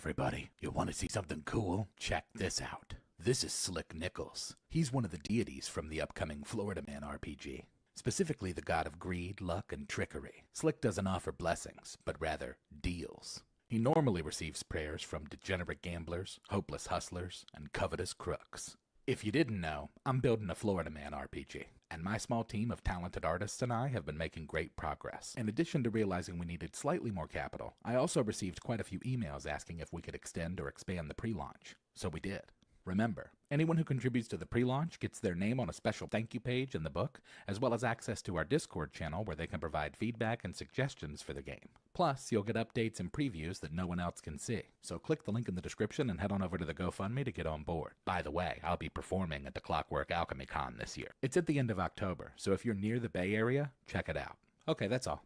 everybody. You want to see something cool? Check this out. This is Slick Nichols. He's one of the deities from the upcoming Florida Man RPG. Specifically the god of greed, luck, and trickery. Slick doesn't offer blessings, but rather deals. He normally receives prayers from degenerate gamblers, hopeless hustlers, and covetous crooks. If you didn't know, I'm building a Florida Man RPG, and my small team of talented artists and I have been making great progress. In addition to realizing we needed slightly more capital, I also received quite a few emails asking if we could extend or expand the pre-launch, so we did. Remember, anyone who contributes to the pre-launch gets their name on a special thank you page in the book, as well as access to our Discord channel where they can provide feedback and suggestions for the game. Plus, you'll get updates and previews that no one else can see. So click the link in the description and head on over to the GoFundMe to get on board. By the way, I'll be performing at the Clockwork Alchemy Con this year. It's at the end of October, so if you're near the Bay Area, check it out. Okay, that's all.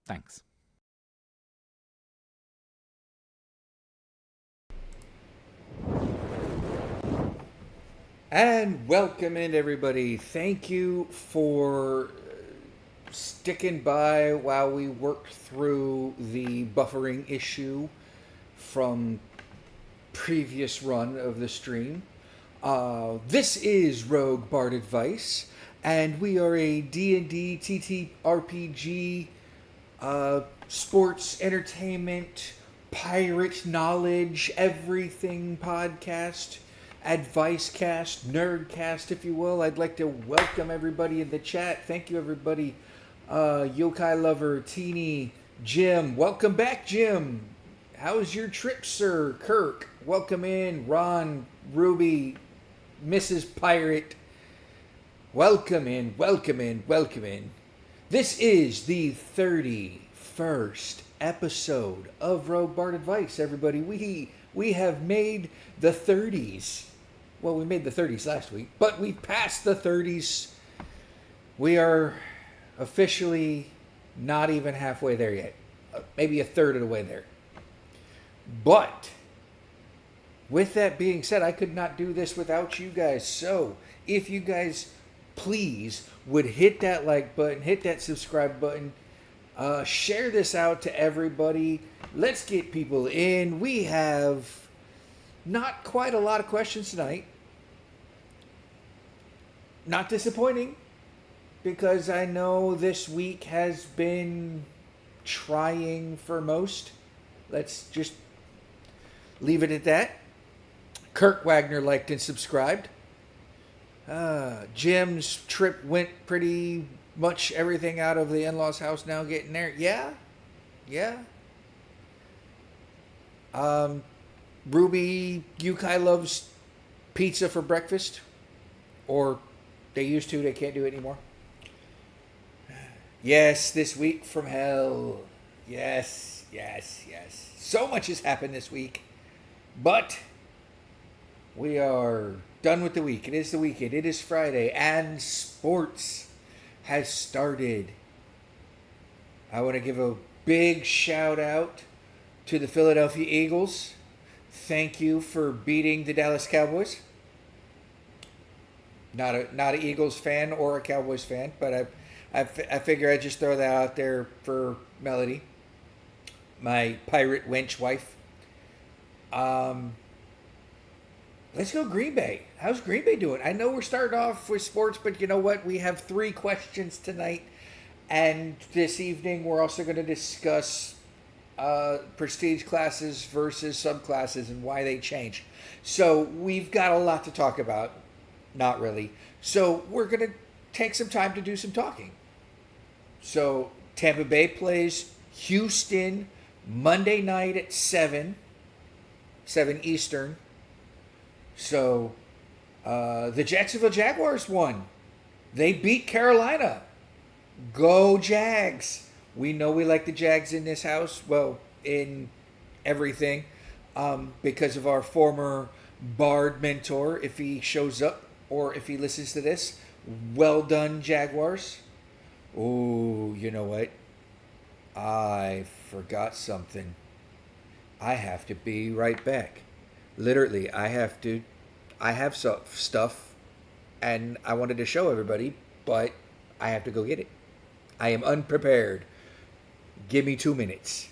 Thanks. And welcome in, everybody. Thank you for sticking by while we worked through the buffering issue from previous run of the stream. This is Rogue Bard Advice, and we are a D&D TTRPG sports, entertainment, pirate knowledge, everything podcast. Advice cast, nerd cast, if you will. I'd like to welcome everybody in the chat. Thank you, everybody. Yokai Lover, Teeny, Jim. Welcome back, Jim. How's your trip, sir? Kirk, welcome in. Ron, Ruby, Mrs. Pirate. Welcome in, welcome in, welcome in. This is the 31st episode of Rogue Bard Advice, everybody. We have made the 30s. Well, we made the 30s last week, but we passed the 30s. We are officially not even halfway there yet. Maybe a third of the way there. But with that being said, I could not do this without you guys. So if you guys please would hit that like button, hit that subscribe button, share this out to everybody. Let's get people in. We have not quite a lot of questions tonight. Not disappointing, because I know this week has been trying for most. Let's just leave it at that. Kirk Wagner liked and subscribed. Jim's trip went pretty much everything out of the in-laws' house now getting there. Yeah. Ruby Yukai loves pizza for breakfast. Or they used to, they can't do it anymore. Yes, this week from hell. Yes. So much has happened this week. But we are done with the week. It is the weekend. It is Friday. And sports has started. I want to give a big shout out to the Philadelphia Eagles. Thank you for beating the Dallas Cowboys. Not an Eagles fan or a Cowboys fan, but I figure I'd just throw that out there for Melody, my pirate wench wife. Let's go Green Bay. How's Green Bay doing? I know we're starting off with sports, but you know what? We have 3 questions tonight, and this evening we're also going to discuss prestige classes versus subclasses and why they change. So we've got a lot to talk about. Not really. So we're going to take some time to do some talking. So Tampa Bay plays Houston Monday night at 7 Eastern. So the Jacksonville Jaguars won. They beat Carolina. Go Jags. We know we like the Jags in this house. Well, in everything. Because of our former Bard mentor, if he shows up or if he listens to this. Well done, Jaguars. Oh, you know what? I forgot something. I have to be right back. Literally, I have some stuff, and I wanted to show everybody, but I have to go get it. I am unprepared. Give me 2 minutes.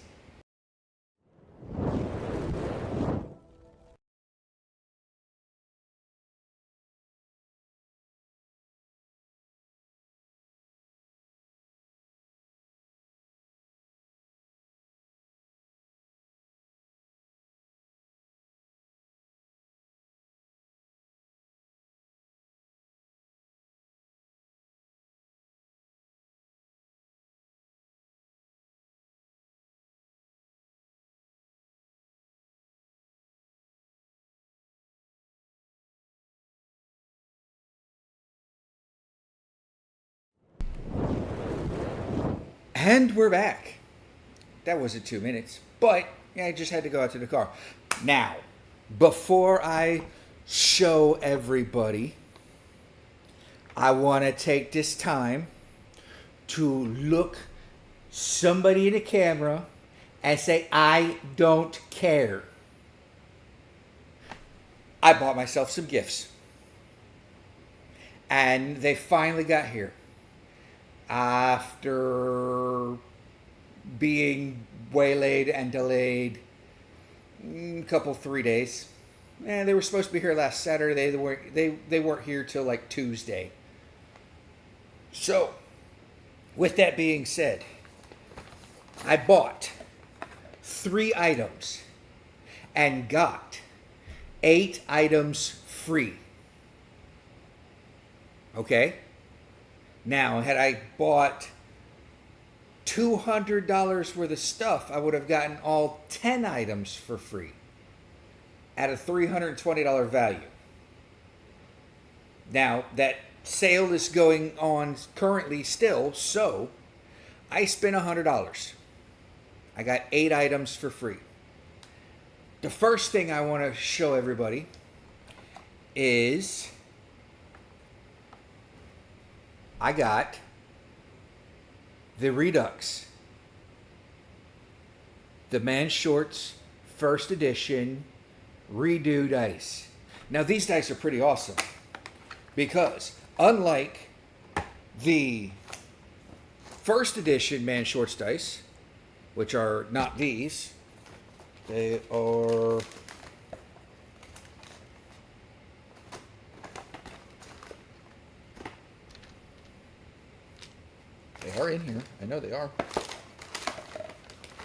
And we're back. That wasn't 2 minutes, but yeah, I just had to go out to the car. Now, before I show everybody, I want to take this time to look somebody in the camera and say, I don't care. I bought myself some gifts. And they finally got here. After being waylaid and delayed a couple, 3 days. And they were supposed to be here last Saturday. They weren't here till like Tuesday. So, with that being said, I bought 3 items and got 8 items free. Okay? Now, had I bought $200 worth of stuff, I would have gotten all 10 items for free at a $320 value. Now, that sale is going on currently still, so I spent $100. I got 8 items for free. The first thing I want to show everybody is I got the Redux, the Man Shorts first edition redo dice. Now these dice are pretty awesome because unlike the first edition Man Shorts dice, which are not these, they are in here. I know they are.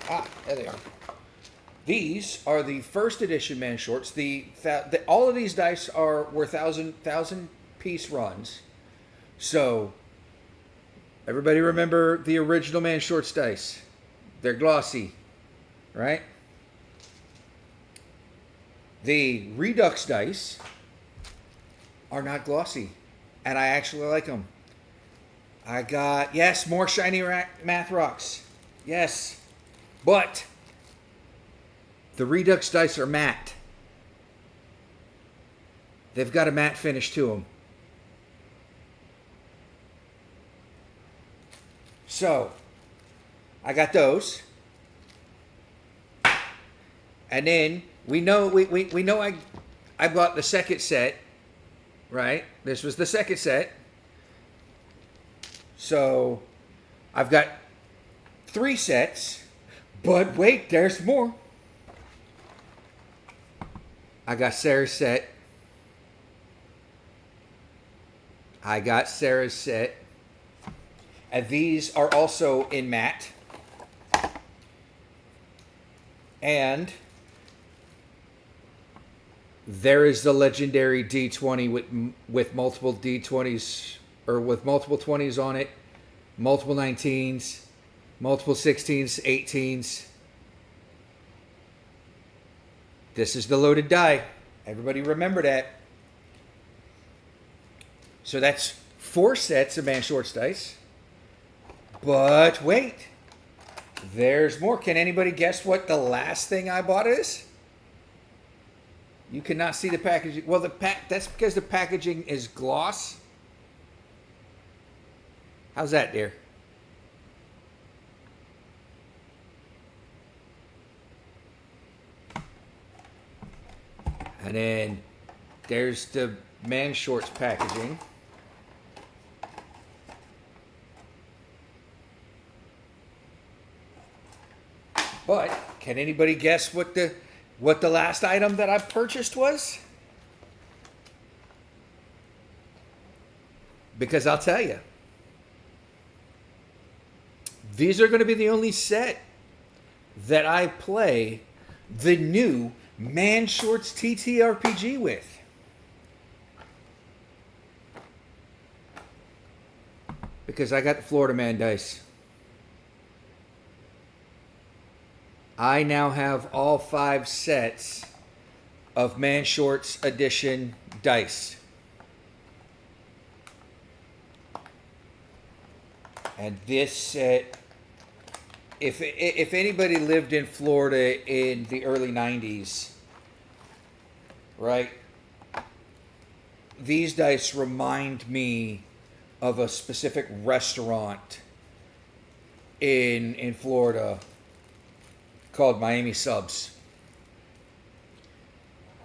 Ah, there they are. These are the first edition Man Shorts. All of these dice were 1,000 piece runs. So everybody remember the original Man Shorts dice? They're glossy, right? The Redux dice are not glossy, and I actually like them. I got, yes, more shiny math rocks. Yes. But the Redux dice are matte. They've got a matte finish to them. So, I got those. And then we know I bought the second set, right? This was the second set. So, I've got 3 sets, but wait, there's more. I got Sarah's set. I got Sarah's set. And these are also in matte. And there is the legendary D20 with multiple D20s, or with multiple 20s on it, multiple 19s, multiple 16s, 18s. This is the loaded die. Everybody remember that. So that's 4 sets of Man Shorts dice. But wait, there's more. Can anybody guess what the last thing I bought is? You cannot see the packaging. Well, that's because the packaging is gloss. How's that, dear? And then there's the Man Shorts packaging. But can anybody guess what the last item that I purchased was? Because I'll tell you. These are going to be the only set that I play the new Man Shorts TTRPG with. Because I got the Florida Man dice. I now have all 5 sets of Man Shorts edition dice. And this set if anybody lived in Florida in the early 90s, right? These dice remind me of a specific restaurant in Florida called Miami Subs.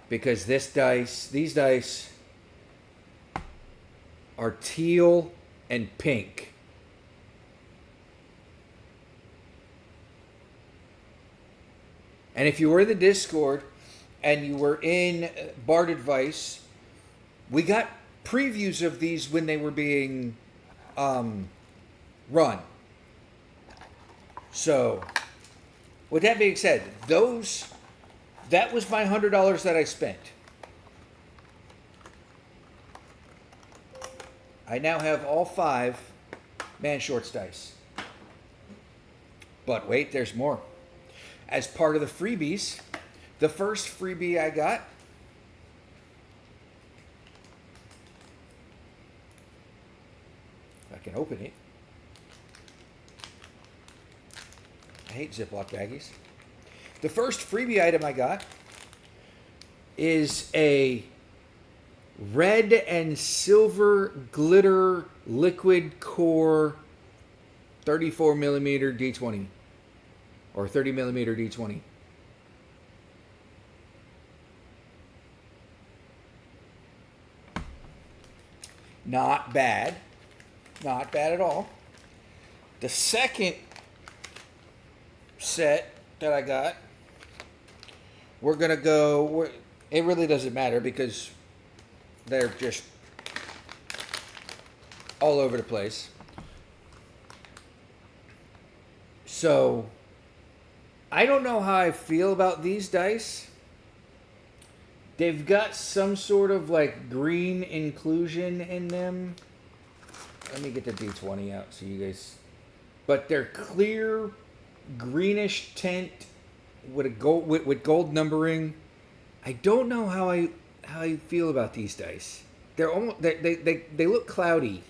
Because these dice are teal and pink. And if you were in the Discord and you were in Bard Advice, we got previews of these when they were being run. So, with that being said, that was my $100 that I spent. I now have all 5 Man Shorts dice. But wait, there's more. As part of the freebies, the first freebie I got if I can open it. I hate Ziploc baggies. The first freebie item I got is a red and silver glitter liquid core 34 millimeter D20 or 30 millimeter D20. Not bad. Not bad at all. The second set that I got, we're going to go, it really doesn't matter because they're just all over the place. So, I don't know how I feel about these dice. They've got some sort of like green inclusion in them. Let me get the D20 out so you guys... But they're clear, greenish tint with a gold with gold numbering. I don't know how I feel about these dice. They're almost they look cloudy.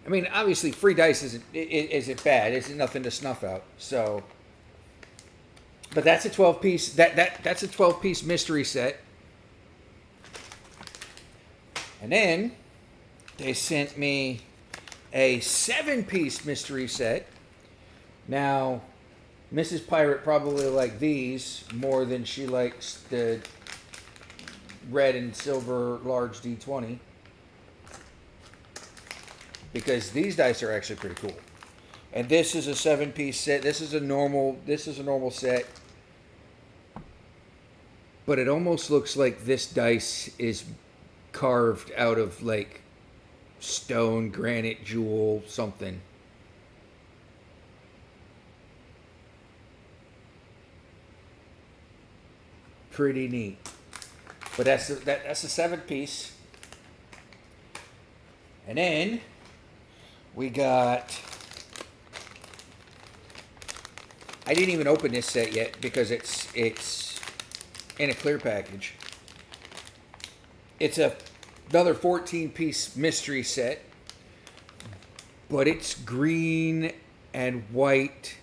I mean, obviously, free dice isn't bad. It's nothing to snuff out. So, but that's a 12-piece. That's a 12-piece mystery set. And then they sent me a 7-piece mystery set. Now, Mrs. Pirate probably liked these more than she likes the red and silver large D20. Because these dice are actually pretty cool. And this is a 7-piece set. This is a normal set. But it almost looks like this dice is carved out of like stone, granite, jewel, something. Pretty neat. But that's a 7-piece. And then we got... I didn't even open this set yet because it's in a clear package. It's another 14-piece mystery set, but it's green and white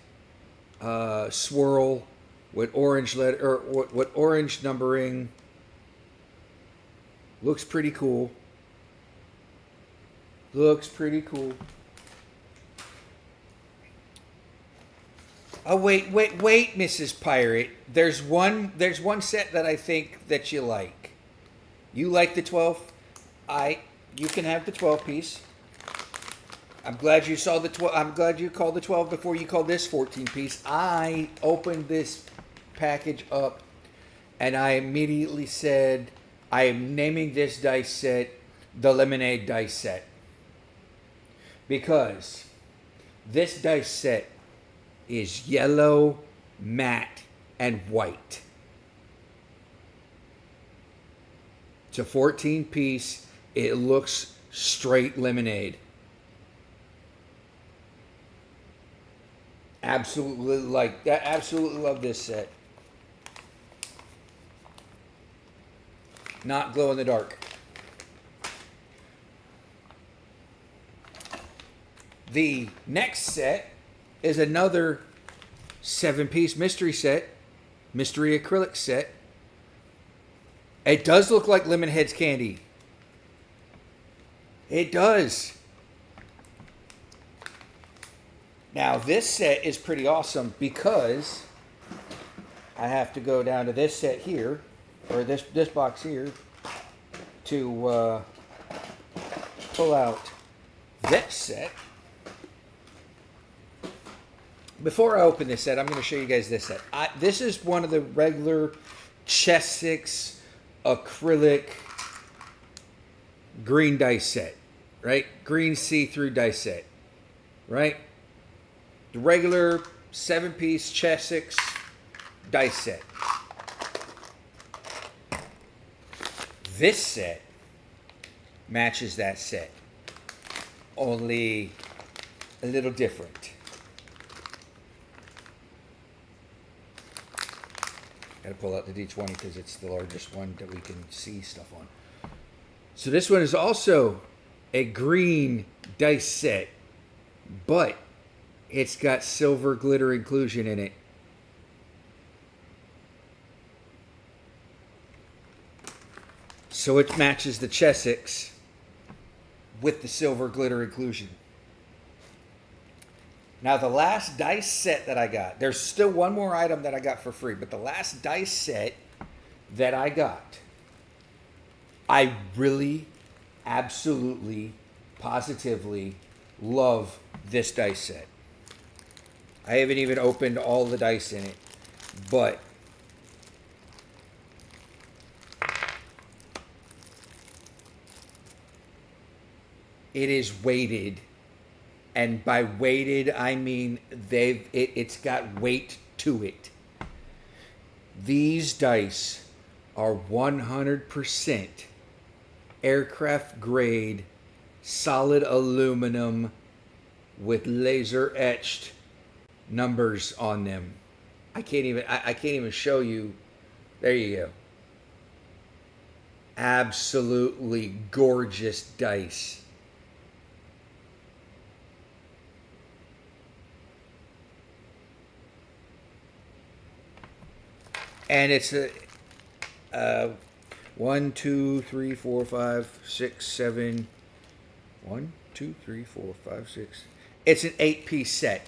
swirl with orange letter or with orange numbering. Looks pretty cool. Looks pretty cool. Oh wait, Mrs. Pirate. There's one set that I think that you like. You like the 12? You can have the 12-piece. I'm glad you saw the 12. I'm glad you called the 12 before you called this 14-piece. I opened this package up and I immediately said, I am naming this dice set the Lemonade dice set. Because this dice set is yellow, matte, and white. It's a 14-piece. It looks straight lemonade. Absolutely love this set. Not glow in the dark. The next set is another 7-piece mystery set, mystery acrylic set. It does look like Lemonhead's candy. It does. Now this set is pretty awesome because I have to go down to this set here, or this box here, to pull out this set. Before I open this set, I'm going to show you guys this set. This is one of the regular Chessex acrylic green dice set, right? Green see-through dice set, right? The regular 7-piece Chessex dice set. This set matches that set, only a little different. Got to pull out the D20 because it's the largest one that we can see stuff on. So this one is also a green dice set, but it's got silver glitter inclusion in it. So it matches the Chessex with the silver glitter inclusion. Now the last dice set that I got, there's still one more item that I got for free, but the last dice set that I got, I really, absolutely, positively love this dice set. I haven't even opened all the dice in it, but it is weighted. And by weighted, I mean it's got weight to it. These dice are 100% aircraft grade solid aluminum with laser etched numbers on them. I can't even show you. There you go. Absolutely gorgeous dice. And it's a 1, 2, 3, 4, 5, 6, 7. 1, 2, 3, 4, 5, 6. It's an 8-piece set.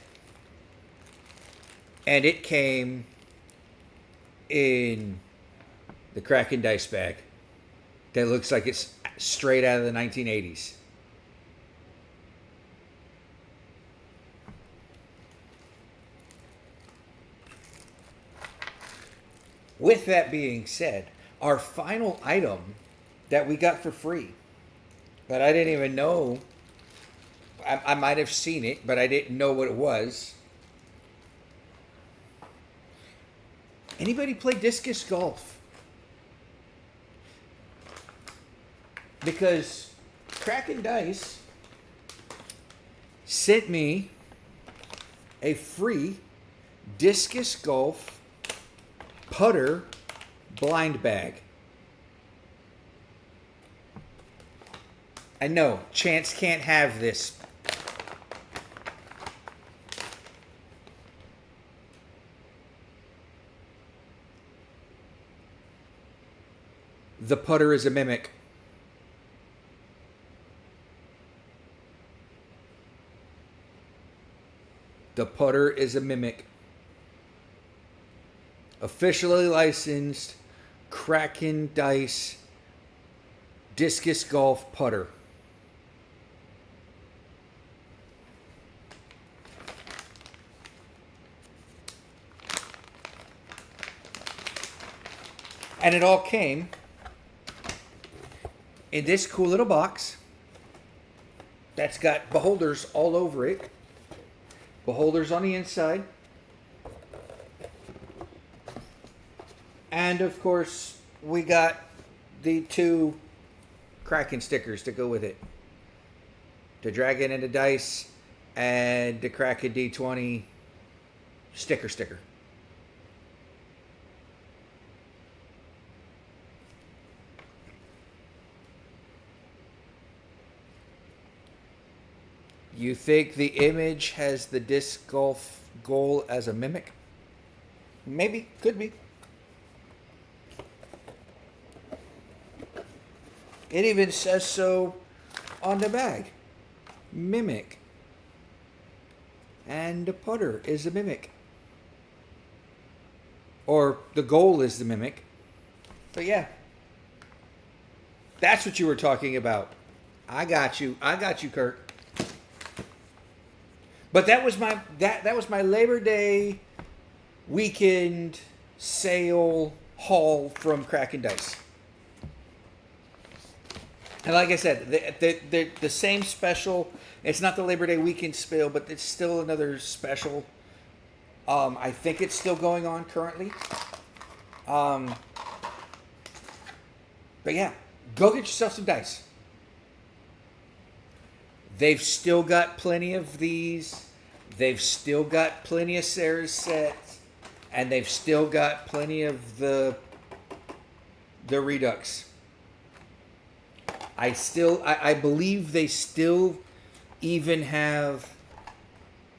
And it came in the Kraken dice bag that looks like it's straight out of the 1980s. With that being said, our final item that we got for free, but I didn't even know, I might have seen it, but I didn't know what it was. Anybody play discus golf? Because Kraken Dice sent me a free discus golf putter blind bag. I know, Chance can't have this. The putter is a mimic. The putter is a mimic. Officially licensed Kraken Dice discus golf putter. And it all came in this cool little box that's got beholders all over it. Beholders on the inside. And of course, we got the 2 Kraken stickers to go with it. The Dragon and the Dice and the Kraken D20 sticker. You think the image has the disc golf goal as a mimic? Maybe. Could be. It even says so on the bag. Mimic. And the putter is a mimic. Or the goal is the mimic. But yeah. That's what you were talking about. I got you. I got you, Kirk. But that was my Labor Day weekend sale haul from Kraken Dice. And like I said, the same special. It's not the Labor Day weekend sale, but it's still another special. I think it's still going on currently. But yeah, go get yourself some dice. They've still got plenty of these. They've still got plenty of Sarah's sets. And they've still got plenty of the Redux. I believe they still even have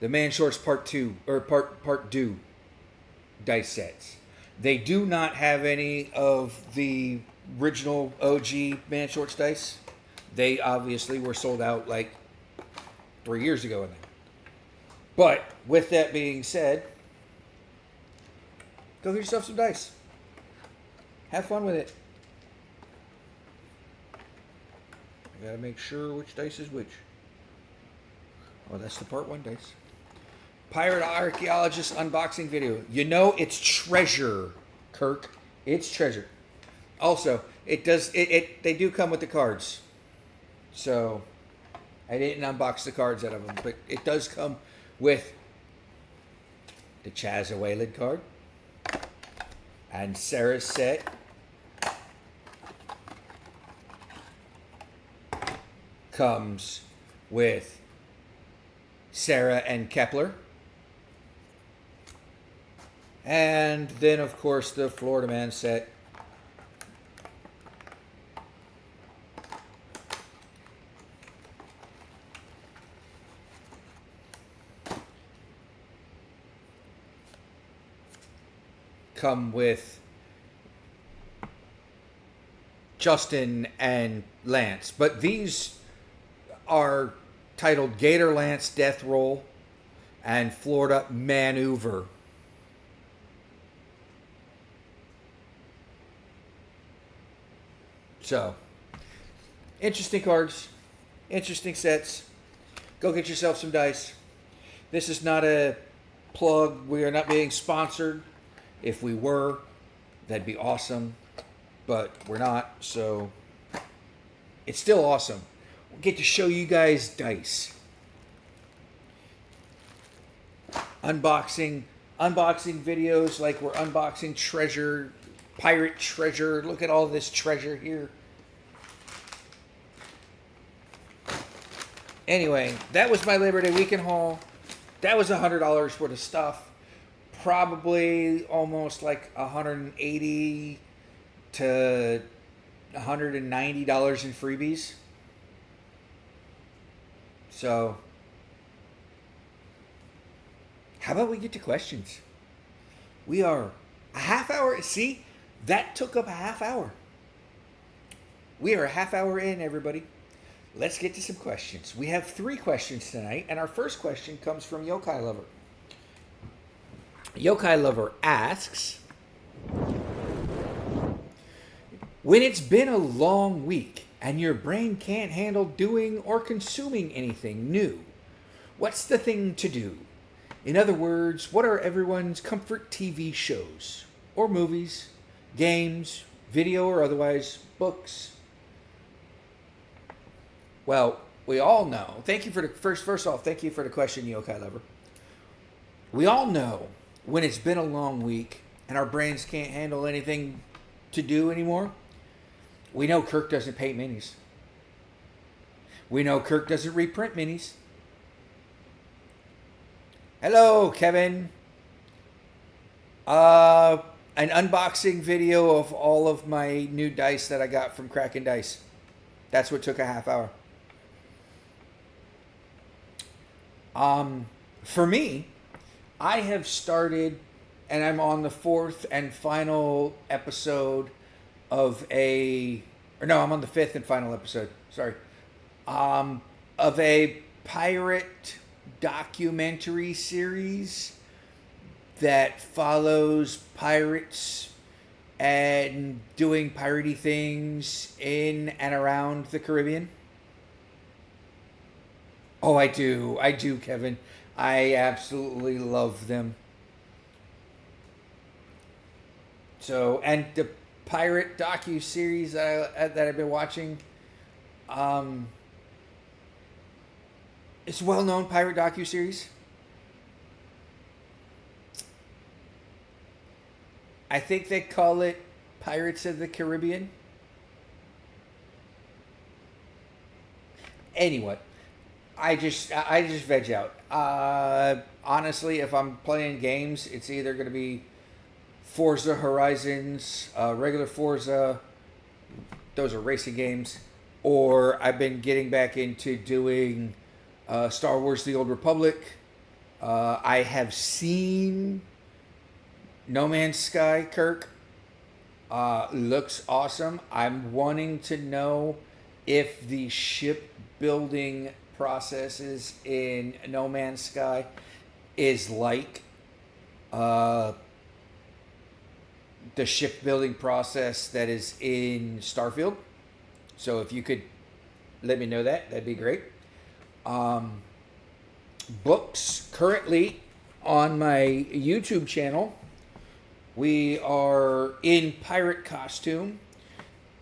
the Man Shorts Part 2 or Part 2 dice sets. They do not have any of the original OG Man Shorts dice. They obviously were sold out like 3 years ago. But with that being said, go get yourself some dice. Have fun with it. I gotta make sure which dice is which. Oh, that's the Part 1 dice. Pirate Archaeologist unboxing video. You know it's treasure, Kirk. It's treasure. Also, they do come with the cards. So I didn't unbox the cards out of them, but it does come with the Chaz Wayland card and Sarah's set. Comes with Sarah and Kepler. And then, of course, the Florida Man set. Come with Justin and Lance. But these are titled Gator Lance Death Roll and Florida Maneuver. So, interesting cards, interesting sets. Go get yourself some dice. This is not a plug. We are not being sponsored. If we were, that'd be awesome. But we're not, so it's still awesome. We get to show you guys dice. Unboxing videos like we're unboxing treasure, pirate treasure. Look at all this treasure here. Anyway, that was my Labor Day weekend haul. That was $100 worth of stuff. Probably almost like $180 to $190 in freebies. So, how about we get to questions? We are a half hour. See, that took up a half hour. We are a half hour in, everybody. Let's get to some questions. We have 3 questions tonight, and our first question comes from Yokai Lover. Yokai Lover asks, when it's been a long week and your brain can't handle doing or consuming anything new, what's the thing to do? In other words, what are everyone's comfort TV shows or movies, games, video or otherwise, books? Well, we all know. Thank you for the first off, thank you for the question, Yokai Lover. We all know when it's been a long week and our brains can't handle anything to do anymore. We know Kirk doesn't paint minis. We know Kirk doesn't reprint minis. Hello, Kevin. An unboxing video of all of my new dice that I got from Kraken Dice. That's what took a half hour. For me, I have started, and I'm on the fourth and final episode of I'm on the fifth and final episode. Sorry, of a pirate documentary series that follows pirates and doing piratey things in and around the Caribbean. Oh, I do. I do, Kevin. I absolutely love them. So, and the pirate docu series that I've been watching, um, it's a well-known pirate docu series. I think they call it Pirates of the Caribbean. Anyway, I just veg out. Honestly, if I'm playing games, it's either going to be Forza Horizons, regular Forza. Those are racing games. Or I've been getting back into doing Star Wars: The Old Republic. I have seen No Man's Sky, Kirk. Looks awesome. I'm wanting to know if the shipbuilding processes in No Man's Sky is like the shipbuilding process that is in Starfield. So if you could let me know that, that'd be great. Books currently on my YouTube channel. We are in pirate costume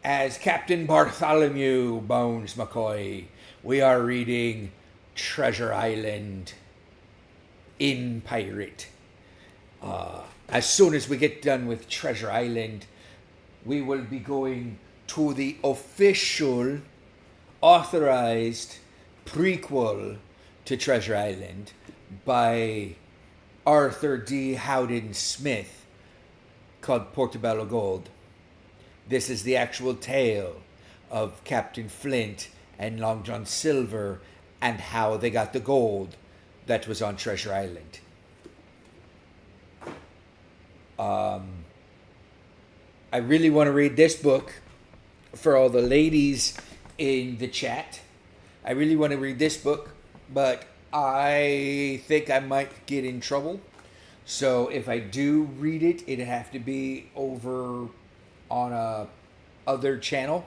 as Captain Bartholomew Bones McCoy. We are reading Treasure Island in pirate. As soon as we get done with Treasure Island, we will be going to the official, authorized prequel to Treasure Island by Arthur D. Howden Smith called Portobello Gold. This is the actual tale of Captain Flint and Long John Silver and how they got the gold that was on Treasure Island. I really want to read this book for all the ladies in the chat. I really want to read this book, but I think I might get in trouble. So if I do read it, it'd have to be over on a other channel,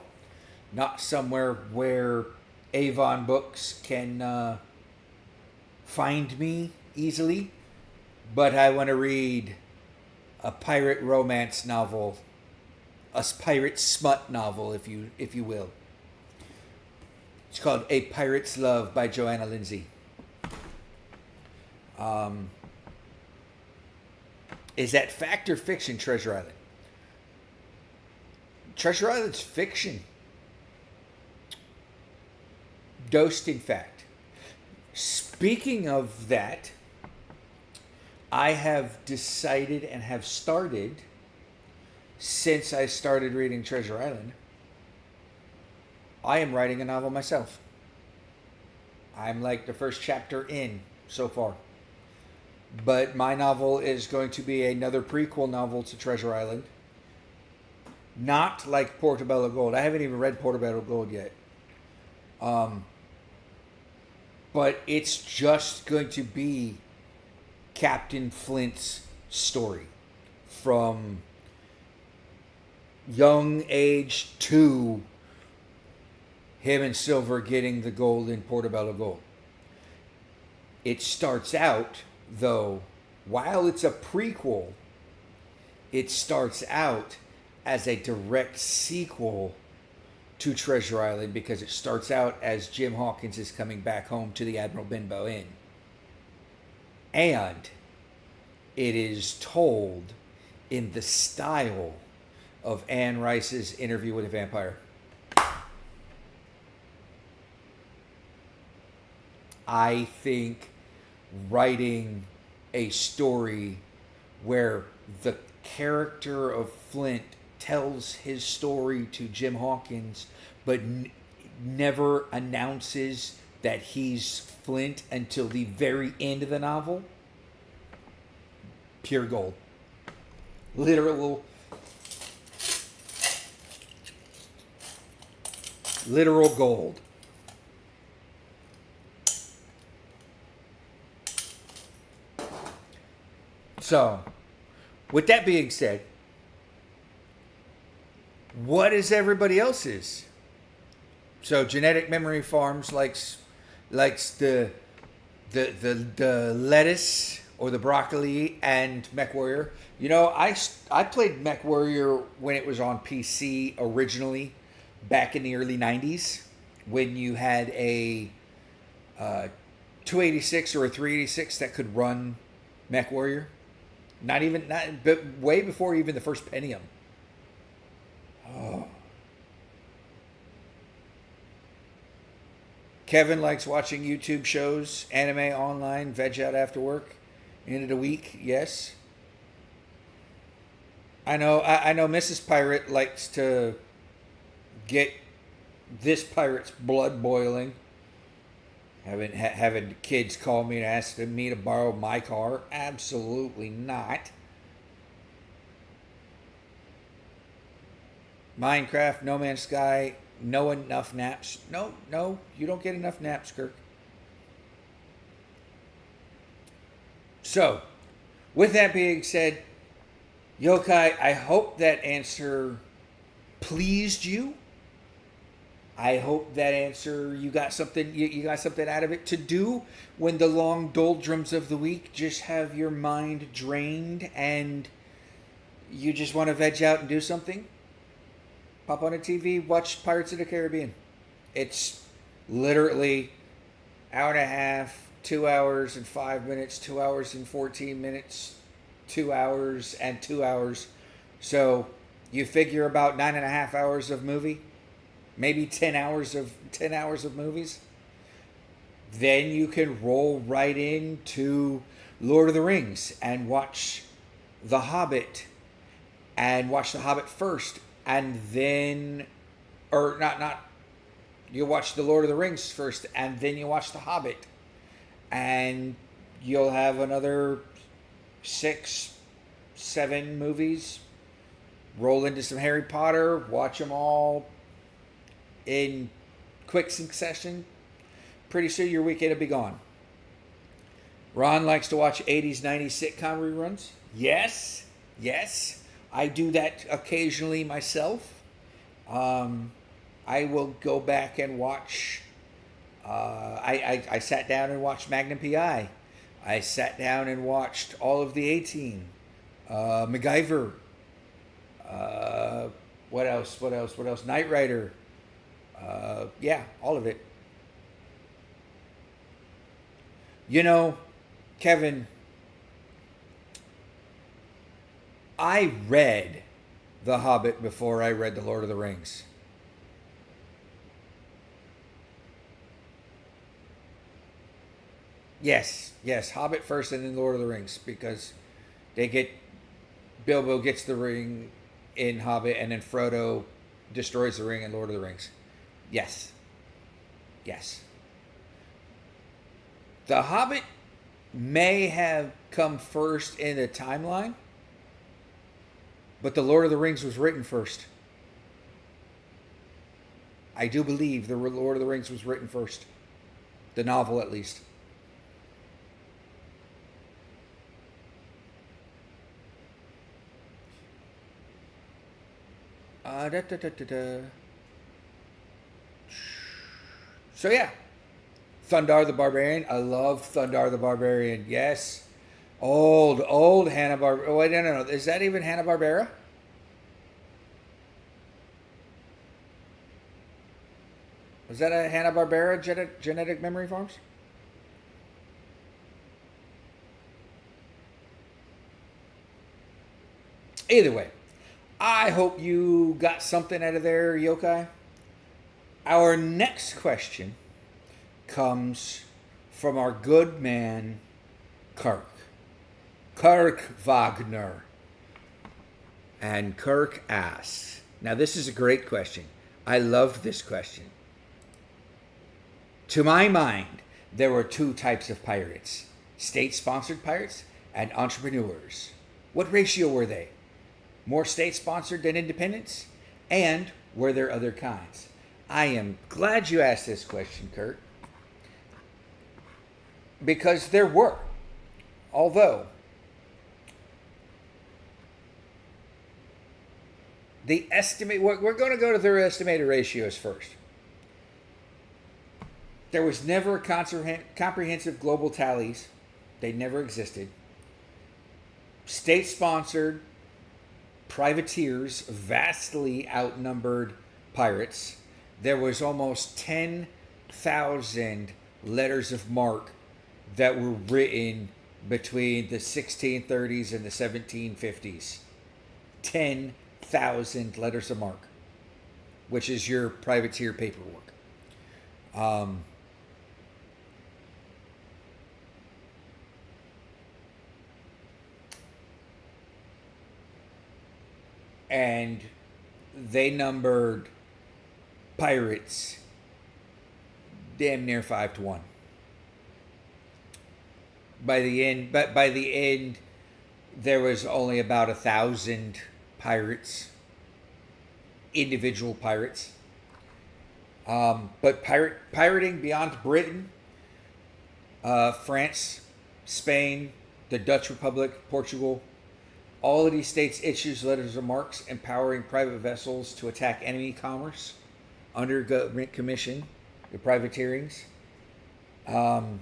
not somewhere where Avon Books can find me easily. But I want to read a pirate romance novel, a pirate smut novel, if you will. It's called A Pirate's Love by Joanna Lindsay. Is that fact or fiction, Treasure Island? Treasure Island's fiction. Dosed in fact. Speaking of that, I have decided and have started, since I started reading Treasure Island, I am writing a novel myself. I'm like the first chapter in so far. But my novel is going to be another prequel novel to Treasure Island. Not like Portobello Gold. I haven't even read Portobello Gold yet. But it's just going to be Captain Flint's story. From young age to him and Silver getting the gold in Portobello Gold. It starts out, though, while it's a prequel, it starts out as a direct sequel to Treasure Island, because it starts out as Jim Hawkins is coming back home to the Admiral Benbow Inn. And it is told in the style of Anne Rice's Interview with a Vampire. I think writing a story where the character of Flint tells his story to Jim Hawkins, but never announces that he's Flint until the very end of the novel, pure gold. Literal gold. So, with that being said, what is everybody else's? So, Genetic Memory Farms likes the lettuce or the broccoli and MechWarrior. You know, I played MechWarrior when it was on PC originally, back in the early 90s, when you had a 286 or a 386 that could run MechWarrior. But way before even the first Pentium. Oh. Kevin likes watching YouTube shows, anime online, veg out after work, end of the week. Yes. I know Mrs. Pirate likes to get this pirate's blood boiling. Having kids call me and ask me to borrow my car. Absolutely not. Minecraft, No Man's Sky, no enough naps. No, you don't get enough naps, Kirk. So, with that being said, Yokai, I hope that answer pleased you. I hope that answer you got something out of it to do when the long doldrums of the week just have your mind drained and you just want to veg out and do something. Pop on a TV, watch Pirates of the Caribbean. It's literally hour and a half, 2 hours and 5 minutes, 2 hours and 14 minutes, 2 hours and 2 hours. So you figure about 9.5 hours of movie. Maybe 10 hours of movies. Then you can roll right into Lord of the Rings and watch The Hobbit, and watch The Hobbit first, and then, or not. You watch the Lord of the Rings first, and then you watch The Hobbit, and you'll have another 6, 7 movies. Roll into some Harry Potter, watch them all in quick succession. Pretty soon your weekend will be gone. Ron likes to watch 80s, 90s sitcom reruns. Yes. I do that occasionally myself. I will go back and watch. I sat down and watched Magnum P.I. I sat down and watched all of the A-Team. MacGyver. What else? Knight Rider. Yeah, all of it. You know, Kevin, I read The Hobbit before I read The Lord of the Rings. Yes, Hobbit first and then Lord of the Rings, because Bilbo gets the ring in Hobbit and then Frodo destroys the ring in Lord of the Rings. Yes. The Hobbit may have come first in the timeline, but The Lord of the Rings was written first. I do believe the Lord of the Rings was written first. The novel, at least. So yeah, Thundar the Barbarian. I love Thundar the Barbarian. Yes, old Hanna-Barbera. Oh wait, no. Is that even Hanna-Barbera? Was that a Hanna-Barbera genetic memory farms? Either way, I hope you got something out of there, Yokai. Our next question comes from our good man, Kirk Wagner. And Kirk asks, now this is a great question. I love this question. To my mind, there were two types of pirates: state-sponsored pirates and entrepreneurs. What ratio were they? More state-sponsored than independents? And were there other kinds? I am glad you asked this question, Kurt, because there were. Although the estimate, we're going to go to their estimated ratios first. There was never comprehensive global tallies. They never existed. State-sponsored privateers vastly outnumbered pirates. There was almost 10,000 letters of marque that were written between the 1630s and the 1750s. 10,000 letters of marque, which is your privateer paperwork. And they numbered pirates damn near 5-1. By the end, there was only about 1,000 pirates, individual pirates. But pirating beyond Britain, France, Spain, the Dutch Republic, Portugal, all of these states issued letters of marques empowering private vessels to attack enemy commerce under government commission, the privateerings. The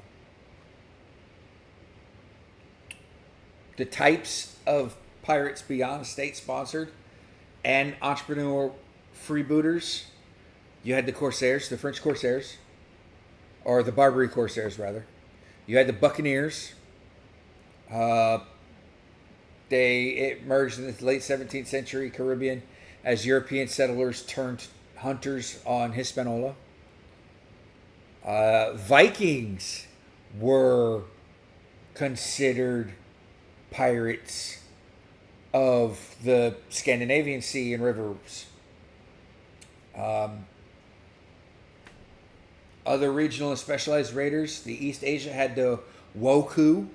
types of pirates beyond state-sponsored and entrepreneur freebooters. You had the Corsairs, the French Corsairs, or the Barbary Corsairs, rather. You had the Buccaneers. It emerged in the late 17th century Caribbean as European settlers turned hunters on Hispaniola. Vikings were considered pirates of the Scandinavian Sea and rivers. Other regional and specialized raiders, the East Asia had the Wokou,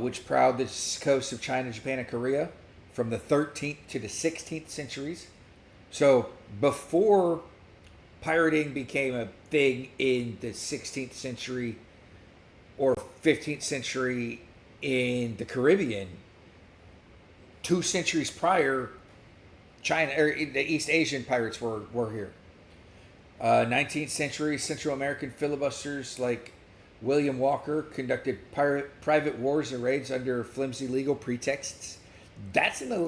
which prowled the coasts of China, Japan, and Korea from the 13th to the 16th centuries. So before pirating became a thing in the 16th century or 15th century in the Caribbean, 2 centuries prior, China or the East Asian pirates were here. 19th century Central American filibusters like William Walker conducted private wars and raids under flimsy legal pretexts. That's in the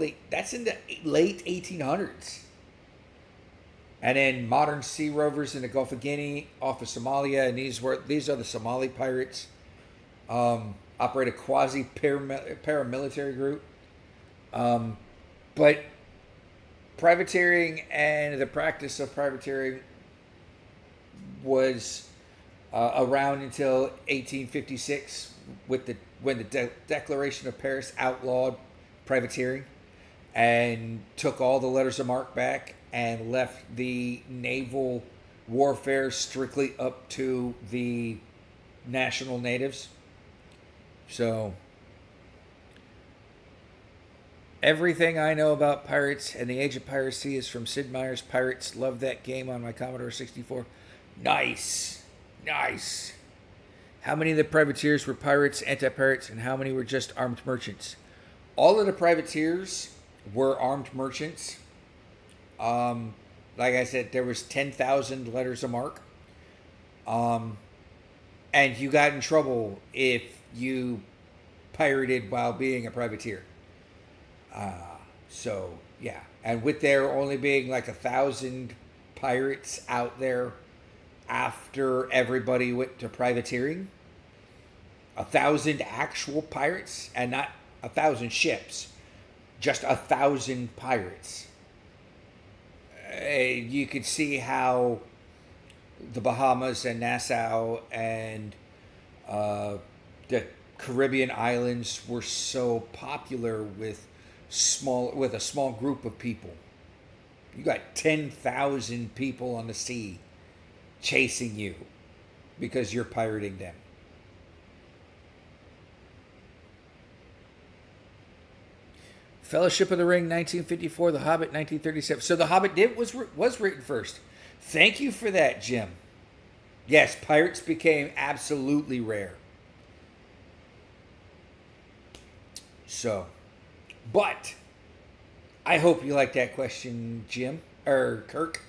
late 1800s. And then modern sea rovers in the Gulf of Guinea, off of Somalia, and these are the Somali pirates. Operate a quasi paramilitary group. But privateering and the practice of privateering was around until 1856, when the Declaration of Paris outlawed privateering and took all the letters of marque back and left the naval warfare strictly up to the national natives. So everything I know about pirates and the age of piracy is from Sid Meier's Pirates. Love that game on my Commodore 64. Nice. How many of the privateers were pirates, anti-pirates, and how many were just armed merchants? All of the privateers were armed merchants. Like I said, there was 10,000 letters of marque. And you got in trouble if you pirated while being a privateer. So, yeah. And with there only being like 1,000 pirates out there after everybody went to privateering, 1,000 actual pirates, and not 1,000 ships, just 1,000 pirates. You could see how the Bahamas and Nassau and the Caribbean islands were so popular with a small group of people. You got 10,000 people on the sea chasing you because you're pirating them. Fellowship of the Ring, 1954. The Hobbit, 1937. So The Hobbit was written first. Thank you for that, Jim. Yes, pirates became absolutely rare. So, but I hope you like that question, Jim, or Kirk.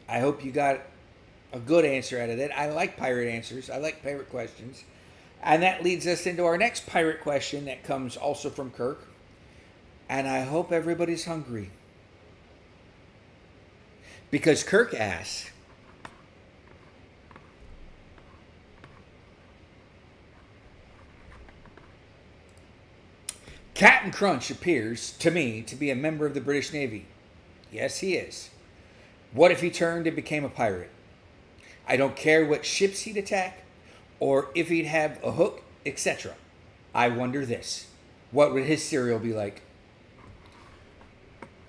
I hope you got a good answer out of that. I like pirate answers. I like pirate questions. And that leads us into our next pirate question that comes also from Kirk. And I hope everybody's hungry. Because Kirk asks, Captain Crunch appears to me to be a member of the British Navy. Yes, he is. What if he turned and became a pirate? I don't care what ships he'd attack or if he'd have a hook, etc. I wonder this. What would his cereal be like?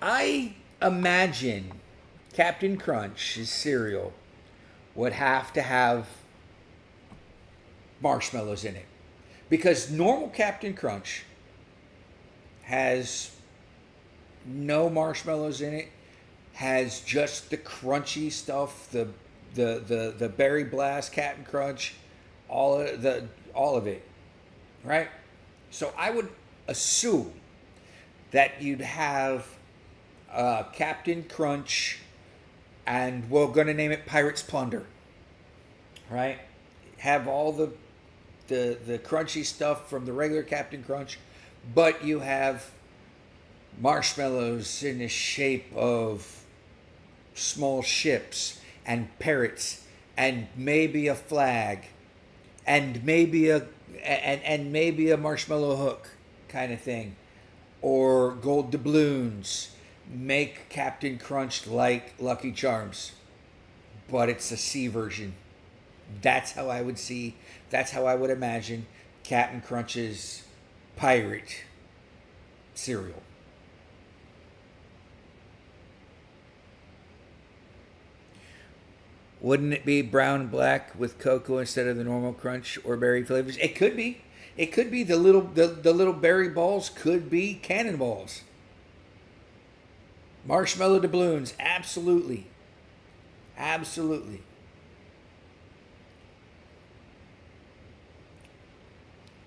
I imagine Captain Crunch's cereal would have to have marshmallows in it. Because normal Captain Crunch has no marshmallows in it, has just the crunchy stuff, the Berry Blast, Captain Crunch, all of it, right? So I would assume that you'd have Captain Crunch, and we're going to name it Pirate's Plunder, right? Have all the crunchy stuff from the regular Captain Crunch, but you have marshmallows in the shape of small ships and parrots and maybe a flag and maybe a marshmallow hook kind of thing, or gold doubloons. Make Captain Crunch like Lucky Charms, but it's a sea version. That's how I would imagine Captain Crunch's pirate cereal. Wouldn't it be brown and black with cocoa instead of the normal crunch or berry flavors? It could be. It could be the little berry balls could be cannonballs. Marshmallow doubloons, absolutely. Absolutely.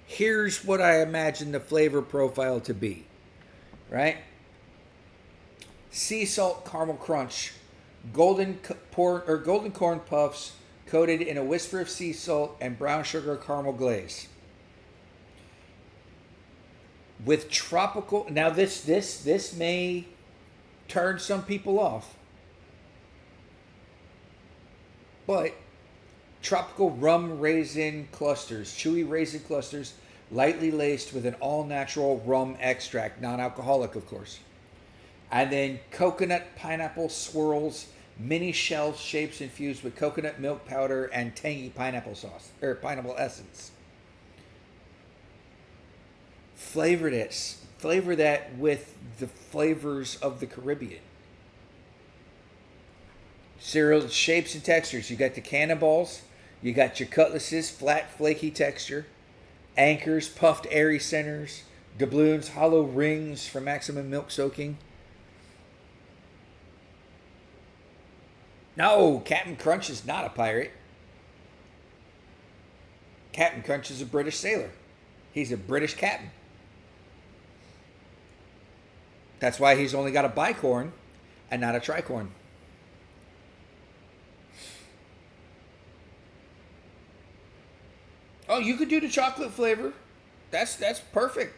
Here's what I imagine the flavor profile to be, right? Sea salt caramel crunch, golden corn puffs coated in a whisper of sea salt and brown sugar caramel glaze. With tropical, now this may turn some people off, but tropical rum raisin clusters, chewy raisin clusters, lightly laced with an all-natural rum extract, non-alcoholic, of course. And then coconut pineapple swirls, mini shell shapes infused with coconut milk powder and tangy pineapple sauce, or pineapple essence. Flavor that with the flavors of the Caribbean. Cereal shapes and textures. You got the cannonballs. You got your cutlasses, flat, flaky texture. Anchors, puffed, airy centers. Doubloons, hollow rings for maximum milk soaking. No, Captain Crunch is not a pirate. Captain Crunch is a British sailor. He's a British captain. That's why he's only got a bicorn and not a tricorn. Oh, you could do the chocolate flavor. That's perfect.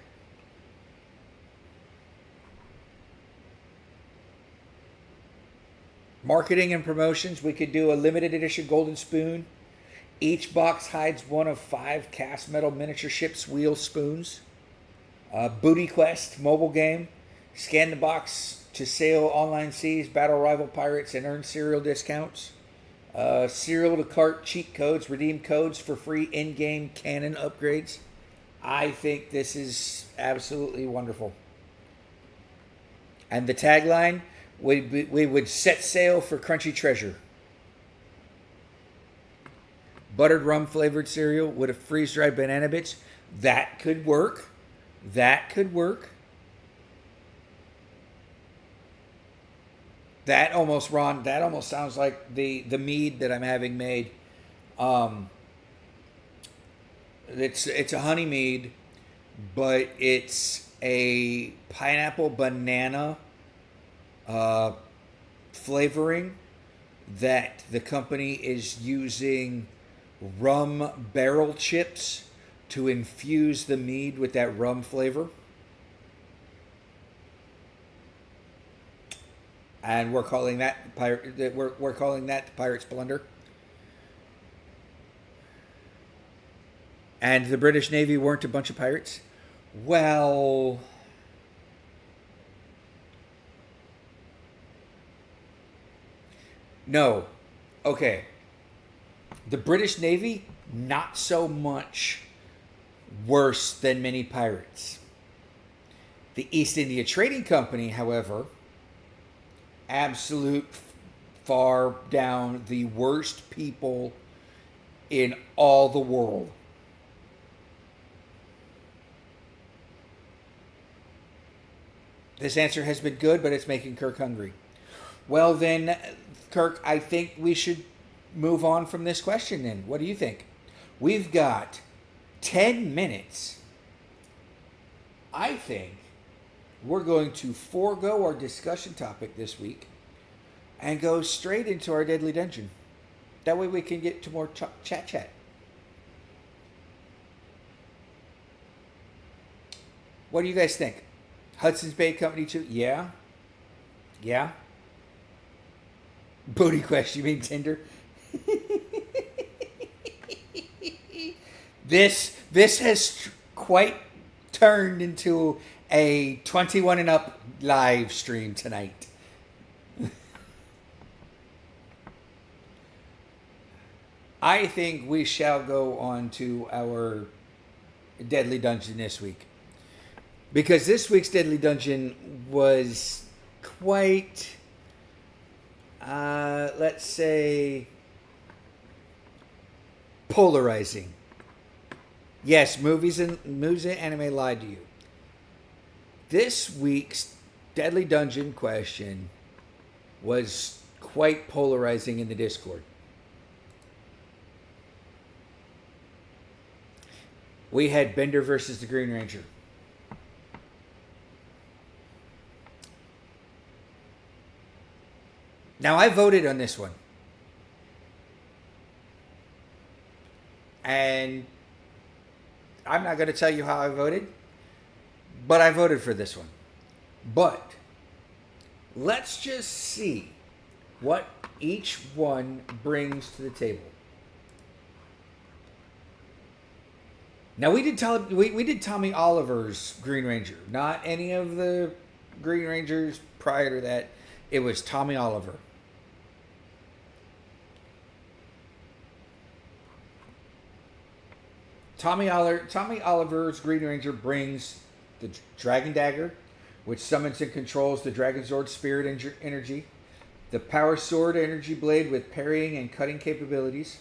Marketing and promotions. We could do a limited edition golden spoon. Each box hides one of 5 cast metal miniature ship's wheel spoons. Booty Quest mobile game. Scan the box to sail online seas, battle rival pirates, and earn cereal discounts. Cereal to cart cheat codes, redeem codes for free in-game cannon upgrades. I think this is absolutely wonderful. And the tagline, we would set sail for crunchy treasure. buttered rum flavored cereal with a freeze dried banana bits. That could work. That could work. That almost, Ron, that almost sounds like the mead that I'm having made. It's a honey mead, but it's a pineapple banana flavoring that the company is using rum barrel chips to infuse the mead with that rum flavor. And we're calling that we're calling that Pirate's Blunder. And the British Navy weren't a bunch of pirates? Well, no. Okay. The British Navy, not so much worse than many pirates. The East India Trading Company, however, absolute far down the worst people in all the world. This answer has been good, but it's making Kirk hungry. Well then, Kirk, I think we should move on from this question then. What do you think? We've got 10 minutes. I think we're going to forego our discussion topic this week and go straight into our deadly dungeon. That way we can get to more chat. What do you guys think? Hudson's Bay Company 2? Yeah? Yeah? Booty Quest, you mean Tinder? This has quite turned into a 21 and up live stream tonight. I think we shall go on to our Deadly Dungeon this week. Because this week's Deadly Dungeon was quite, let's say, polarizing. Yes, movies and anime lied to you. This week's Deadly Dungeon question was quite polarizing in the Discord. We had Bender versus the Green Ranger. Now, I voted on this one. And I'm not going to tell you how I voted, but I voted for this one. But let's just see what each one brings to the table. Now, we did Tommy Oliver's Green Ranger, not any of the Green Rangers prior to that. It was Tommy Oliver. Tommy Oliver's Green Ranger brings the Dragon Dagger, which summons and controls the Dragon Zord Spirit energy, the Power Sword energy blade with parrying and cutting capabilities,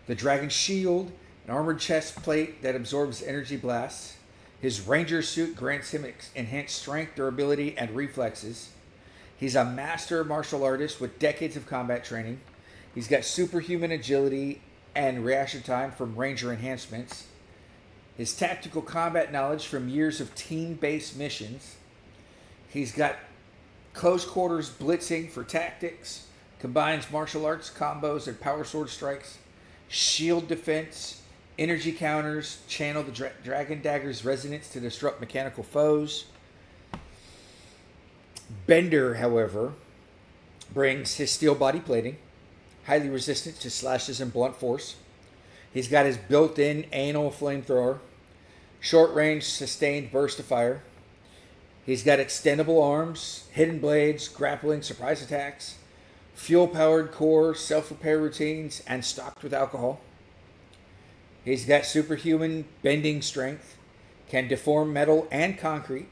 the Dragon Shield, an armored chest plate that absorbs energy blasts. His Ranger suit grants him enhanced strength, durability, and reflexes. He's a master martial artist with decades of combat training. He's got superhuman agility and reaction time from Ranger enhancements. His tactical combat knowledge from years of team-based missions. He's got close quarters blitzing for tactics. Combines martial arts combos and power sword strikes. Shield defense. Energy counters. Channel the Dragon Dagger's resonance to disrupt mechanical foes. Bender, however, brings his steel body plating. Highly resistant to slashes and blunt force. He's got his built-in anal flamethrower. Short-range sustained burst of fire. He's got extendable arms, hidden blades, grappling, surprise attacks, fuel-powered core, self-repair routines, and stocked with alcohol. He's got superhuman bending strength, can deform metal and concrete.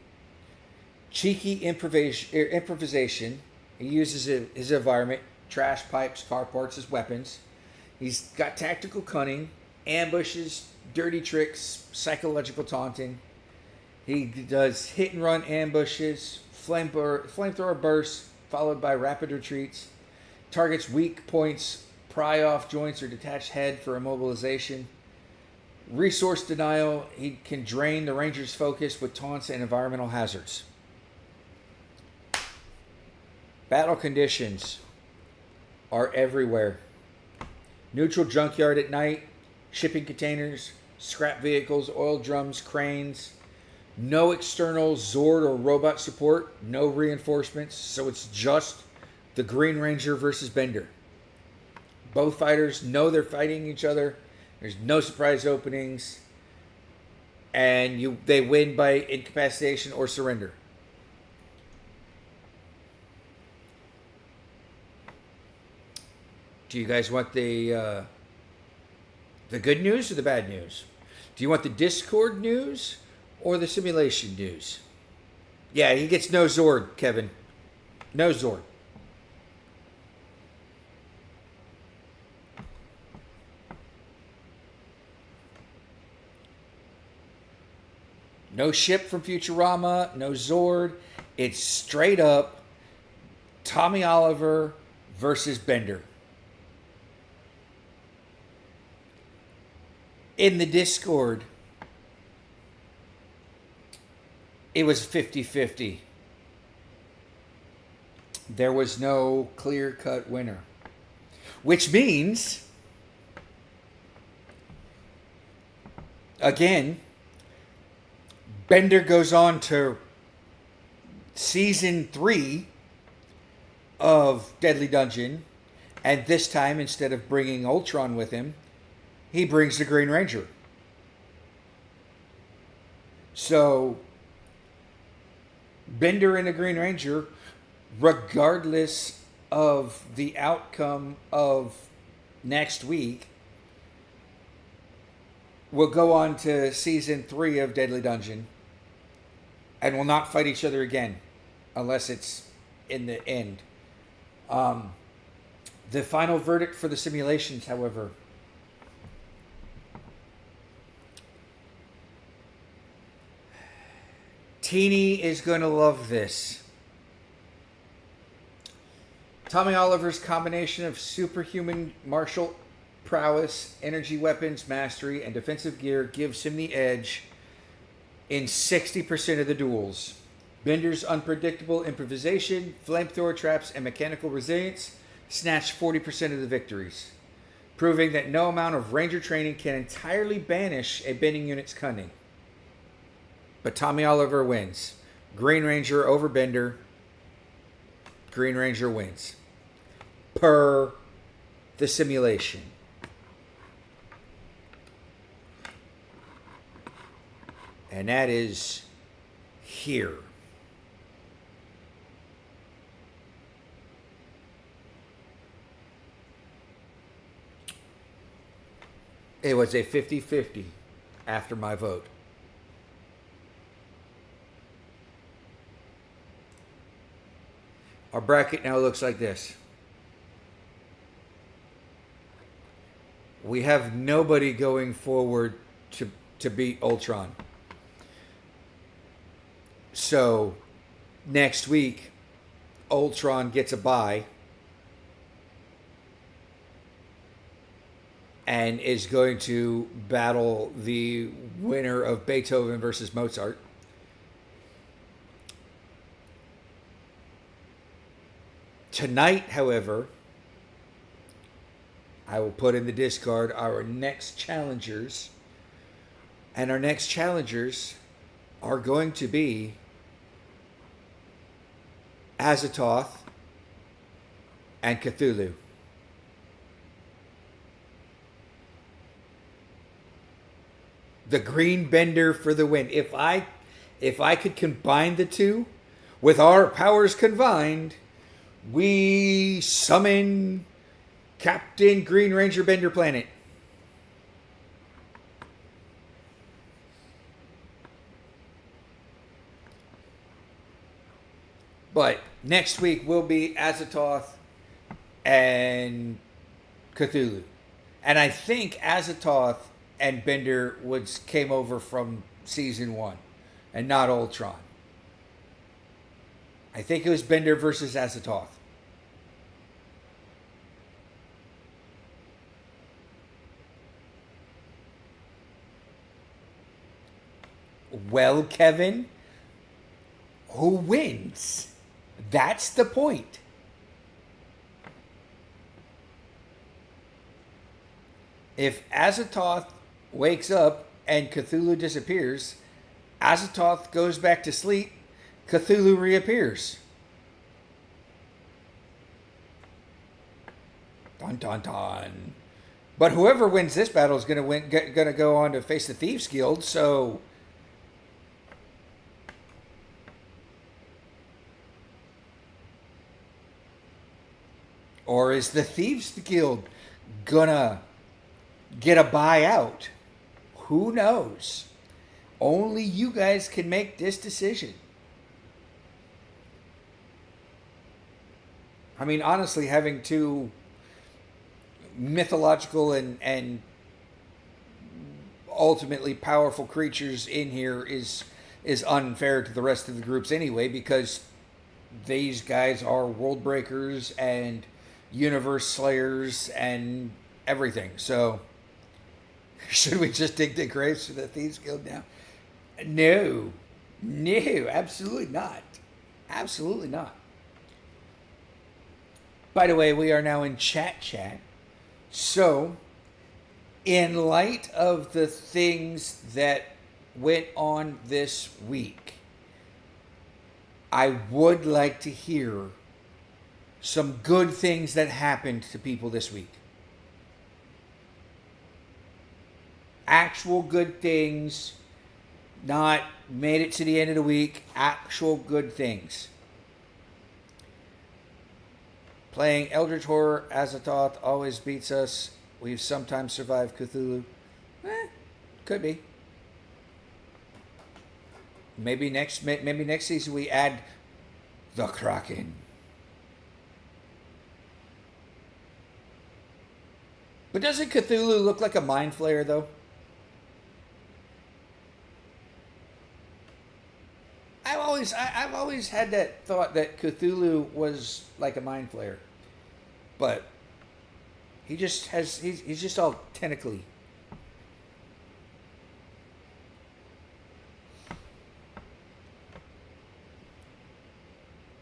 Cheeky improvisation. He uses his environment, trash pipes, car parts as weapons. He's got tactical cunning, ambushes, dirty tricks, psychological taunting. He does hit and run ambushes, flamethrower bursts, followed by rapid retreats. Targets weak points, pry off joints, or detached head for immobilization. Resource denial. He can drain the ranger's focus with taunts and environmental hazards. Battle conditions are everywhere. Neutral junkyard at night, shipping containers, scrap vehicles, oil drums, cranes. No external Zord or robot support, no reinforcements, so it's just the Green Ranger versus Bender. Both fighters know they're fighting each other. There's no surprise openings. And they win by incapacitation or surrender. Do you guys want the good news or the bad news? Do you want the Discord news or the simulation news? Yeah, he gets no Zord, Kevin. No Zord. No ship from Futurama, no Zord. It's straight up Tommy Oliver versus Bender. In the Discord, it was 50-50. There was no clear-cut winner. Which means, again, Bender goes on to season 3 of Deadly Dungeon, and this time, instead of bringing Ultron with him, he brings the Green Ranger. So, Bender and the Green Ranger, regardless of the outcome of next week, will go on to season 3 of Deadly Dungeon and will not fight each other again unless it's in the end. The final verdict for the simulations, however, Teeny is going to love this. Tommy Oliver's combination of superhuman martial prowess, energy weapons mastery, and defensive gear gives him the edge in 60% of the duels. Bender's unpredictable improvisation, flamethrower traps, and mechanical resilience snatched 40% of the victories, proving that no amount of ranger training can entirely banish a bending unit's cunning. But Tommy Oliver wins. Green Ranger over Bender. Green Ranger wins. Per the simulation. And that is here. It was a 50-50 after my vote. Our bracket now looks like this. We have nobody going forward to beat Ultron. So, next week, Ultron gets a bye and is going to battle the winner of Beethoven versus Mozart. Tonight, however, I will put in the Discord our next challengers. And our next challengers are going to be Azathoth and Cthulhu. The Green Bender for the win. If I could combine the two, with our powers combined, we summon Captain Green Ranger Bender Planet. But next week will be Azathoth and Cthulhu. And I think Azathoth and Bender came over from season 1 and not Ultron. I think it was Bender versus Azathoth. Well, Kevin, who wins? That's the point. If Azathoth wakes up and Cthulhu disappears, Azathoth goes back to sleep, Cthulhu reappears. Dun dun dun. But whoever wins this battle is going to go on to face the Thieves Guild, so or is the Thieves Guild gonna get a buyout? Who knows? Only you guys can make this decision. I mean, honestly, having two mythological and ultimately powerful creatures in here is unfair to the rest of the groups anyway, because these guys are world breakers and universe slayers and everything. So should we just dig the graves for the Thieves Guild now? No, absolutely not. Absolutely not. By the way, we are now in chat. So, in light of the things that went on this week, I would like to hear some good things that happened to people this week. Actual good things, not made it to the end of the week, actual good things. Playing Eldritch Horror, Azathoth always beats us. We've sometimes survived Cthulhu. Could be. Maybe next season we add the Kraken. But doesn't Cthulhu look like a mind flayer, though? I've always had that thought that Cthulhu was like a mind flayer, but he's just all tentacly.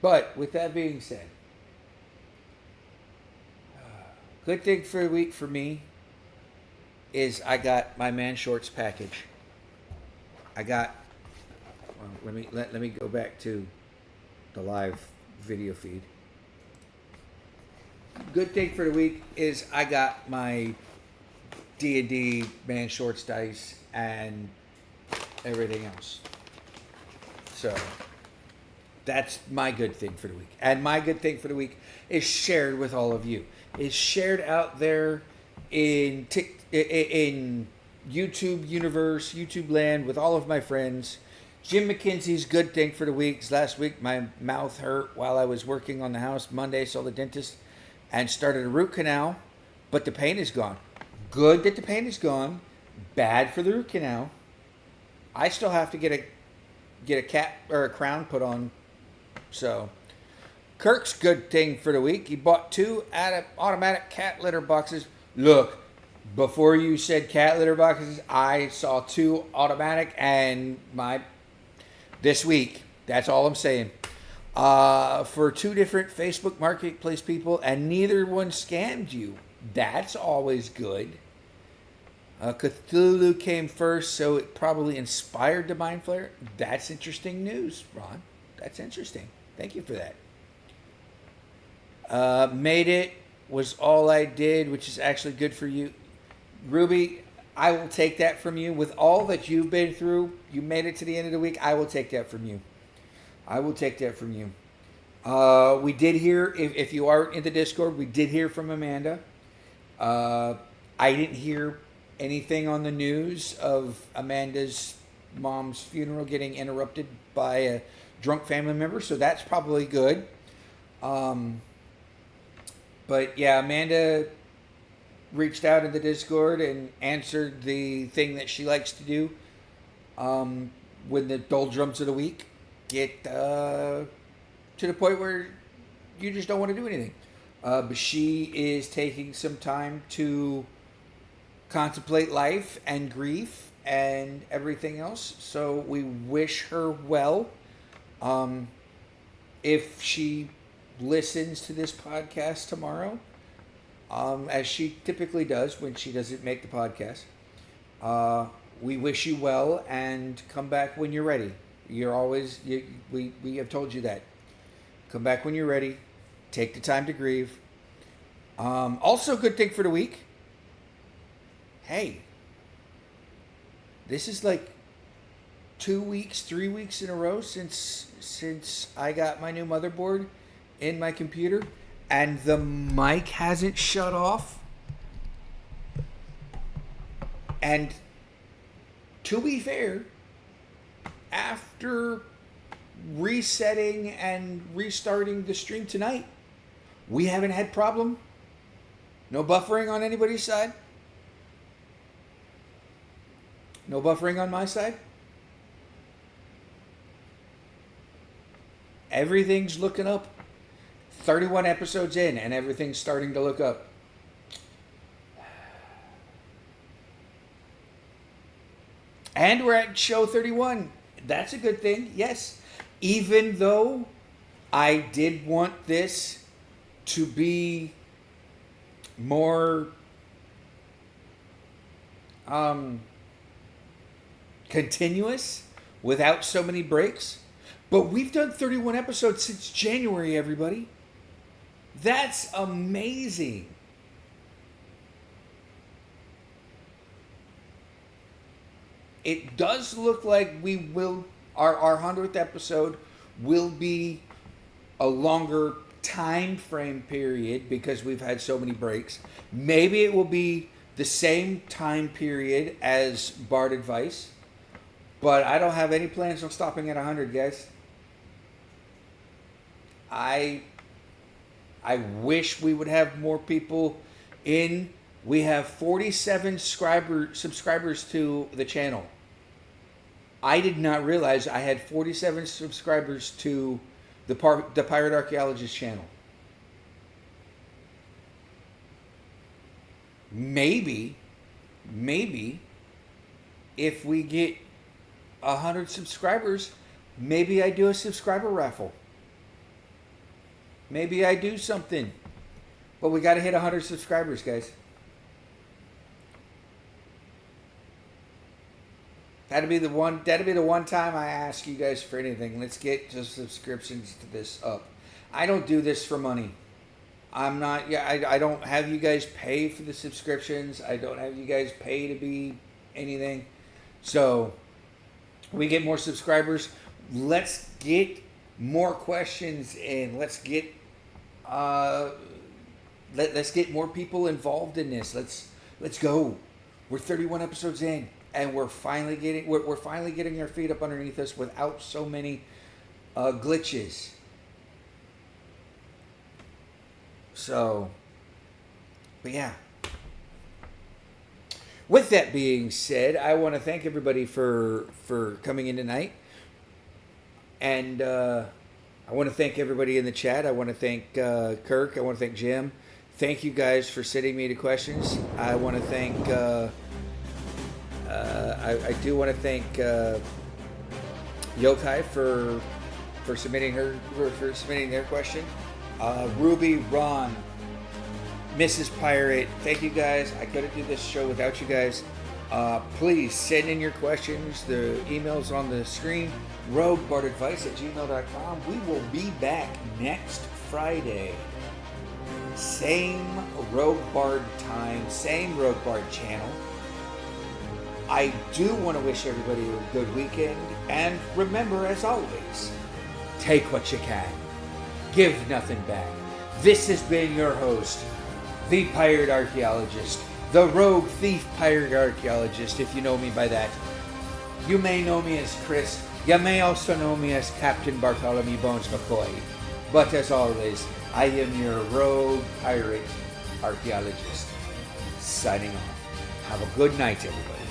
But with that being said, good thing for the week for me is I got my Man Shorts package. I got. Let me go back to the live video feed. Good thing for the week is I got my D&D Man Shorts dice and everything else. So that's my good thing for the week. And my good thing for the week is shared with all of you. It's shared out there in YouTube universe, YouTube land with all of my friends. Jim McKenzie's good thing for the week. Last week my mouth hurt while I was working on the house. Monday saw the dentist and started a root canal, but the pain is gone. Good that the pain is gone. Bad for the root canal. I still have to get a cap or a crown put on. So Kirk's good thing for the week. He bought 2 automatic cat litter boxes. Look, before you said cat litter boxes, I saw 2 automatic and this week, that's all I'm saying, for 2 different Facebook Marketplace people, and neither one scammed you. That's always good. Cthulhu came first, so it probably inspired the Mind Flayer. That's interesting news, Ron. That's interesting. Thank you for that. Made it was all I did, which is actually good for you. Ruby, I will take that from you. With all that you've been through, you made it to the end of the week. I will take that from you. We did hear, if you are in the Discord, we did hear from Amanda. I didn't hear anything on the news of Amanda's mom's funeral getting interrupted by a drunk family member, so that's probably good. But yeah, Amanda reached out in the Discord and answered the thing that she likes to do when the doldrums of the week get to the point where you just don't want to do anything. But she is taking some time to contemplate life and grief and everything else. So we wish her well. If she listens to this podcast tomorrow, as she typically does when she doesn't make the podcast, we wish you well and come back when you're ready. We have told you that. Come back when you're ready. Take the time to grieve. Also, good thing for the week. Hey, this is like 2 weeks, 3 weeks in a row since I got my new motherboard in my computer, and the mic hasn't shut off. And to be fair, after resetting and restarting the stream tonight, we haven't had problem. No buffering on anybody's side. No buffering on my side. Everything's looking up. 31 episodes in and everything's starting to look up. And we're at show 31. That's a good thing, yes. Even though I did want this to be more continuous without so many breaks. But we've done 31 episodes since January, everybody. That's amazing. It does look like we will, our 100th episode will be a longer time frame period because we've had so many breaks. Maybe it will be the same time period as Bard Advice, but I don't have any plans on stopping at 100, guys. I wish we would have more people in. We have 47 subscribers to the channel. I did not realize I had 47 subscribers to the Pirate Archaeologist channel. Maybe if we get 100 subscribers, maybe I do a subscriber raffle. Maybe I do something. But we got to hit 100 subscribers, guys. That'd be the one time I ask you guys for anything. Let's get just subscriptions to this up. I don't do this for money. I don't have you guys pay for the subscriptions. I don't have you guys pay to be anything. So we get more subscribers. Let's get more questions in. Let's get more people involved in this. Let's go. We're 31 episodes in, and we're finally getting our feet up underneath us without so many glitches. So, but yeah. With that being said, I want to thank everybody for coming in tonight. And I want to thank everybody in the chat. I want to thank Kirk. I want to thank Jim. Thank you guys for sending me the questions. I want to thank... I do want to thank Yokai for submitting their question. Ruby, Ron, Mrs. Pirate, thank you guys. I couldn't do this show without you guys. Please send in your questions. The email's on the screen. roguebardadvice@gmail.com. We will be back next Friday. Same Rogue Bard time, same Rogue Bard channel. I do want to wish everybody a good weekend. And remember, as always, take what you can. Give nothing back. This has been your host, the Pirate Archaeologist, the Rogue Thief Pirate Archaeologist, if you know me by that. You may know me as Chris. You may also know me as Captain Bartholomew Bones McCoy. But as always, I am your Rogue Pirate Archaeologist. signing off. Have a good night, everybody.